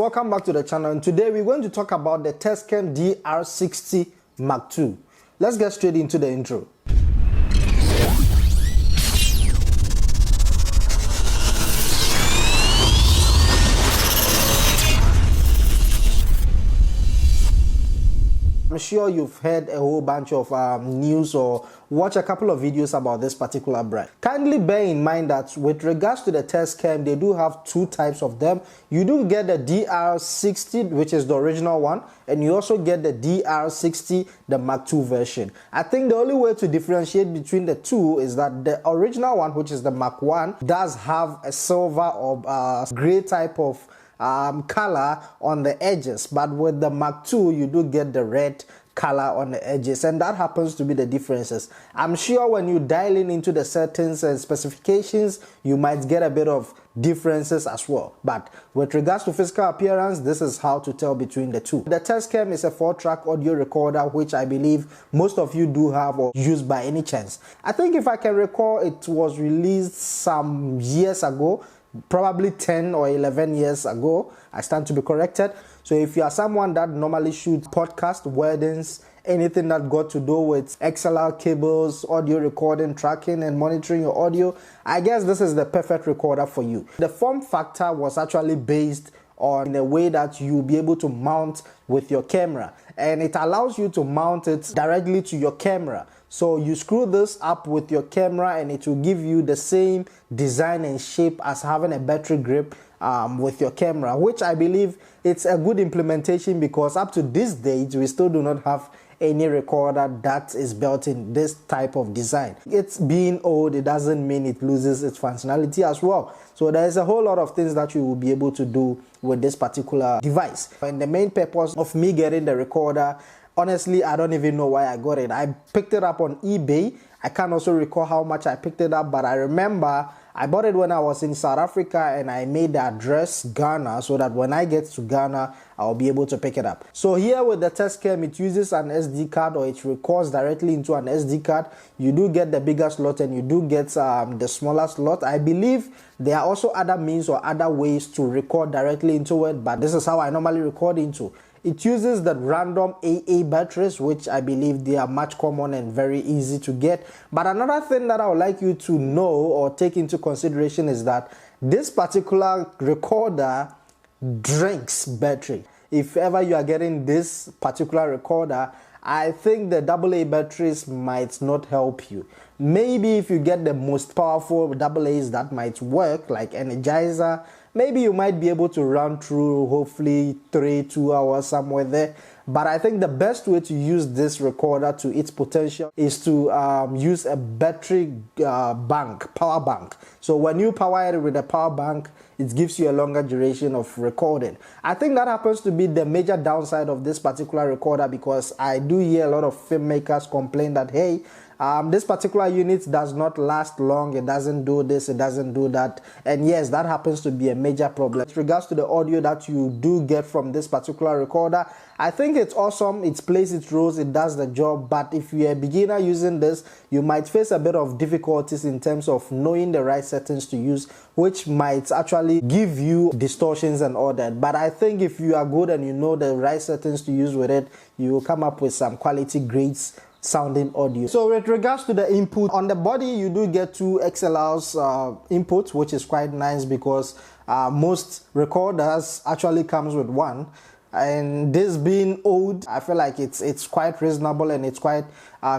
Welcome back to the channel, and today we're going to talk about the Tascam DR-60DMKii. Let's get straight into the intro. I'm sure you've heard a whole bunch of news or watch a couple of videos about this particular brand. Kindly bear in mind that with regards to the Tascam, they do have two types of them. You do get the DR-60, which is the original one, and you also get the DR-60, the Mark II version. I think the only way to differentiate between the two is that the original one, which is the Mark I, does have a silver or gray type of color on the edges, but with the Mark II you do get the red color on the edges, and that happens to be the differences. I'm sure when you dial into the settings and specifications, you might get a bit of differences as well, but with regards to physical appearance, this is how to tell between the two. The Tascam is a 4-track audio recorder, which I believe most of you do have or use by any chance. I think if I can recall, it was released some years ago, probably 10 or 11 years ago. I stand to be corrected. So if you are someone that normally shoots podcasts, weddings, anything that got to do with XLR cables, audio recording, tracking and monitoring your audio, I guess this is the perfect recorder for you. The form factor was actually based on a way that you'll be able to mount with your camera, and it allows you to mount it directly to your camera. So you screw this up with your camera and it will give you the same design and shape as having a battery grip with your camera, which I believe it's a good implementation, because up to this date we still do not have any recorder that is built in this type of design. It's being old, it doesn't mean it loses its functionality as well. So there's a whole lot of things that you will be able to do with this particular device. And the main purpose of me getting the recorder, honestly, I don't even know why I got it. I picked it up on eBay. I can't also recall how much I picked it up, but I remember I bought it when I was in South Africa, and I made the address Ghana so that when I get to Ghana, I'll be able to pick it up. So here with the Tascam, it uses an SD card, or it records directly into an SD card. You do get the bigger slot and you do get the smaller slot. I believe there are also other means or other ways to record directly into it, but this is how I normally record into. It uses the random AA batteries, which I believe they are much common and very easy to get. But another thing that I would like you to know or take into consideration is that this particular recorder drinks battery. If ever you are getting this particular recorder, I think the AA batteries might not help you. Maybe if you get the most powerful AAs, that might work, like Energizer. Maybe you might be able to run through hopefully 2 hours somewhere there. But I think the best way to use this recorder to its potential is to use a battery bank, power bank. So when you power it with a power bank, it gives you a longer duration of recording. I think that happens to be the major downside of this particular recorder, because I do hear a lot of filmmakers complain that, hey, this particular unit does not last long, it doesn't do this, it doesn't do that. And yes, that happens to be a major problem. With regards to the audio that you do get from this particular recorder, I think it's awesome, it plays its roles, it does the job, but if you're a beginner using this, you might face a bit of difficulties in terms of knowing the right settings to use, which might actually give you distortions and all that. But I think if you are good and you know the right settings to use with it, you will come up with some quality grades sounding audio. So with regards to the input, on the body you do get 2 XLRs inputs, which is quite nice, because most recorders actually comes with one. And this being old, I feel like it's quite reasonable and it's quite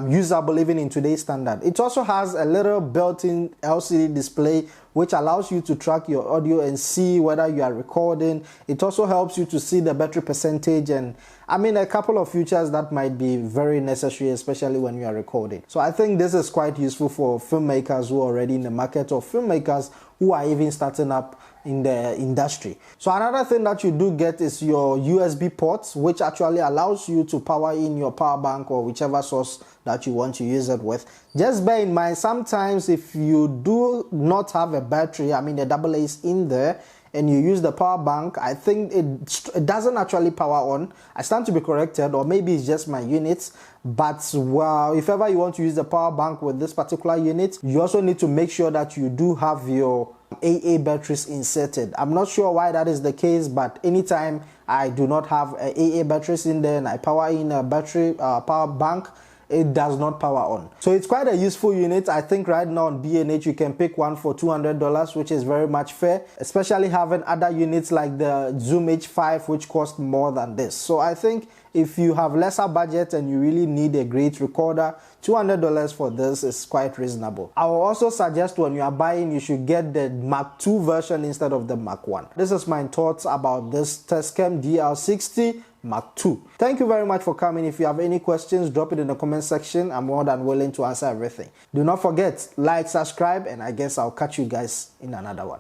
usable even in today's standard. It also has a little built-in LCD display which allows you to track your audio and see whether you are recording. It also helps you to see the battery percentage, and I mean a couple of features that might be very necessary, especially when you are recording. So I think this is quite useful for filmmakers who are already in the market, or filmmakers who are even starting up in the industry. So another thing that you do get is your USB ports, which actually allows you to power in your power bank or whichever source that you want to use it with. Just bear in mind, sometimes if you do not have a battery, I mean the AA's in there, and you use the power bank, I think it doesn't actually power on. I stand to be corrected, or maybe it's just my units. But well, if ever you want to use the power bank with this particular unit, you also need to make sure that you do have your AA batteries inserted. I'm not sure why that is the case, but anytime I do not have AA batteries in there and I power in a battery power bank, it does not power on. So it's quite a useful unit. I think right now on B&H you can pick one for $200, which is very much fair, especially having other units like the Zoom H5, which cost more than this. So I think if you have lesser budget and you really need a great recorder, $200 for this is quite reasonable. I will also suggest when you are buying, you should get the Mark II version instead of the Mark I. This is my thoughts about this Tascam DR-60 Mark II. Thank you very much for coming. If you have any questions, drop it in the comment section. I'm more than willing to answer everything. Do not forget, like, subscribe, and I guess I'll catch you guys in another one.